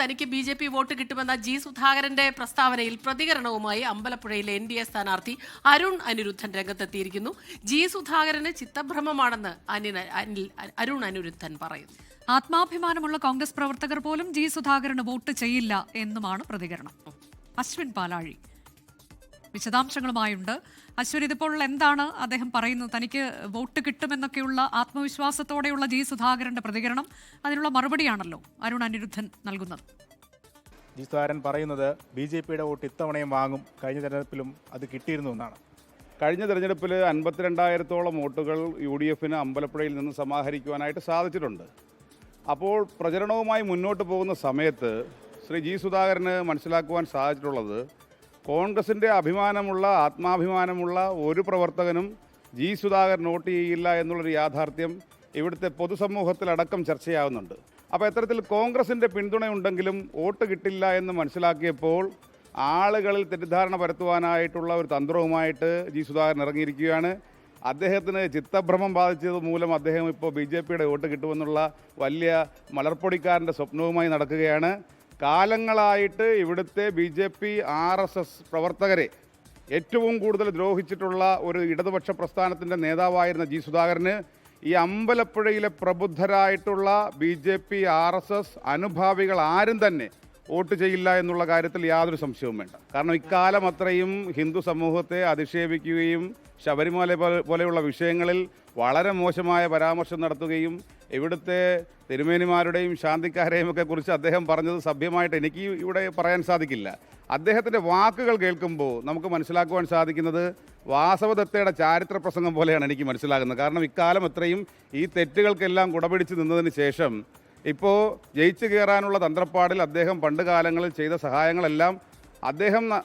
തനിക്ക് BJP vote കിട്ടുമെന്ന G സുധാകരന്റെ പ്രസ്താവനയിൽ പ്രതികരണവുമായി അമ്പലപ്പുഴയിലെ NDA സ്ഥാനാർത്ഥി അരുൺ അനിരുദ്ധൻ രംഗത്തെത്തിയിരിക്കുന്നു. ജി സുധാകരന് ചിത്തഭ്രമമാണെന്ന് അരുൺ അനിരുദ്ധൻ പറയുന്നു. ആത്മാഭിമാനമുള്ള കോൺഗ്രസ് പ്രവർത്തകർ പോലും ജി സുധാകരന് വോട്ട് ചെയ്യില്ല എന്നുമാണ് പ്രതികരണം. അശ്വിൻ പാലാഴി വിശദാംശങ്ങളുമായുണ്ട്. അശ്വിൻ, ഇതിപ്പോൾ എന്താണ് അദ്ദേഹം പറയുന്നത്? തനിക്ക് വോട്ട് കിട്ടുമെന്നൊക്കെയുള്ള ആത്മവിശ്വാസത്തോടെയുള്ള ജി സുധാകരന്റെ പ്രതികരണം, അതിനുള്ള മറുപടിയാണല്ലോ അരുൺ അനിരുദ്ധൻ നൽകുന്നത്. ജി സുധാകരൻ പറയുന്നത് BJPയുടെ വോട്ട് ഇത്തവണയും വാങ്ങും, കഴിഞ്ഞ തെരഞ്ഞെടുപ്പിലും അത് കിട്ടിയിരുന്നു എന്നാണ്. കഴിഞ്ഞ തെരഞ്ഞെടുപ്പിൽ 52,000-ഓളം വോട്ടുകൾ UDFന് അമ്പലപ്പുഴയിൽ നിന്ന് സമാഹരിക്കുവാനായിട്ട് സാധിച്ചിട്ടുണ്ട്. അപ്പോൾ പ്രചരണവുമായി മുന്നോട്ട് പോകുന്ന സമയത്ത് ശ്രീ ജി സുധാകരന് മനസ്സിലാക്കുവാൻ സാധിച്ചിട്ടുള്ളത്, കോൺഗ്രസിൻ്റെ ആത്മാഭിമാനമുള്ള ഒരു പ്രവർത്തകനും ജി സുധാകരൻ വോട്ട് ചെയ്യില്ല എന്നുള്ളൊരു യാഥാർത്ഥ്യം ഇവിടുത്തെ പൊതുസമൂഹത്തിലടക്കം ചർച്ചയാവുന്നുണ്ട്. അപ്പോൾ ഇത്തരത്തിൽ കോൺഗ്രസിൻ്റെ പിന്തുണയുണ്ടെങ്കിലും വോട്ട് കിട്ടില്ല എന്ന് മനസ്സിലാക്കിയപ്പോൾ ആളുകളിൽ തെറ്റിദ്ധാരണ പരത്തുവാനായിട്ടുള്ള ഒരു തന്ത്രവുമായിട്ട് ജി സുധാകരൻ ഇറങ്ങിയിരിക്കുകയാണ്. അദ്ദേഹത്തിന് ചിത്തഭ്രമം ബാധിച്ചത് മൂലം അദ്ദേഹം ഇപ്പോൾ BJPയുടെ വോട്ട് കിട്ടുമെന്നുള്ള വലിയ മലർപ്പൊടിക്കാരൻ്റെ സ്വപ്നവുമായി നടക്കുകയാണ്. കാലങ്ങളായിട്ട് ഇവിടുത്തെ BJP RSS പ്രവർത്തകരെ ഏറ്റവും കൂടുതൽ ദ്രോഹിച്ചിട്ടുള്ള ഒരു ഇടതുപക്ഷ പ്രസ്ഥാനത്തിൻ്റെ നേതാവായിരുന്ന ജി സുധാകരന് ഈ അമ്പലപ്പുഴയിലെ പ്രബുദ്ധരായിട്ടുള്ള BJP RSS അനുഭാവികൾ ആരും തന്നെ വോട്ട് ചെയ്യില്ല എന്നുള്ള കാര്യത്തിൽ യാതൊരു സംശയവും വേണ്ട. കാരണം ഇക്കാലം അത്രയും ഹിന്ദു സമൂഹത്തെ അധിക്ഷേപിക്കുകയും ശബരിമല പോലെയുള്ള വിഷയങ്ങളിൽ വളരെ മോശമായ പരാമർശം നടത്തുകയും ഇവിടുത്തെ തിരുമേനിമാരുടെയും ശാന്തിക്കാരെയും ഒക്കെ കുറിച്ച് അദ്ദേഹം പറഞ്ഞത് സഭ്യമായിട്ട് എനിക്ക് ഇവിടെ പറയാൻ സാധിക്കില്ല. അദ്ദേഹത്തിൻ്റെ വാക്കുകൾ കേൾക്കുമ്പോൾ നമുക്ക് മനസ്സിലാക്കുവാൻ സാധിക്കുന്നത് വാസവദത്തയുടെ ചാരിത്ര പ്രസംഗം പോലെയാണ് എനിക്ക് മനസ്സിലാകുന്നത്. കാരണം ഇക്കാലം അത്രയും ഈ തെറ്റുകൾക്കെല്ലാം കുടപിടിച്ച് നിന്നതിന് ശേഷം ഇപ്പോൾ ജയിച്ചു കയറാനുള്ള തന്ത്രപ്പാടിൽ അദ്ദേഹം പണ്ട് കാലങ്ങളിൽ ചെയ്ത സഹായങ്ങളെല്ലാം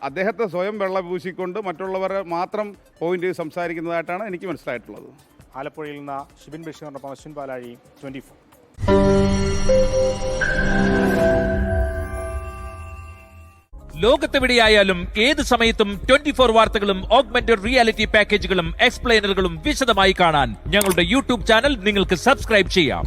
അദ്ദേഹത്തെ സ്വയം വെള്ളപൂശിക്കൊണ്ട് മറ്റുള്ളവരെ മാത്രം പോയിന്റ് ചെയ്ത് സംസാരിക്കുന്നതായിട്ടാണ് എനിക്ക് മനസ്സിലായിട്ടുള്ളത്. ആലപ്പുഴയിൽ നിന്ന് ഷിബിൻ ബഷീറിനൊപ്പം അശ്വിൻ പാലാഴി, 24. ലോകത്തെവിടെയായാലും ഏത് സമയത്തും 24 വാർത്തകളും ഓഗ്മെന്റഡ് റിയാലിറ്റി പാക്കേജുകളും എക്സ്പ്ലെയിനറുകളും വിശദമായി കാണാൻ ഞങ്ങളുടെ YouTube ചാനൽ നിങ്ങൾക്ക് സബ്സ്ക്രൈബ് ചെയ്യാം.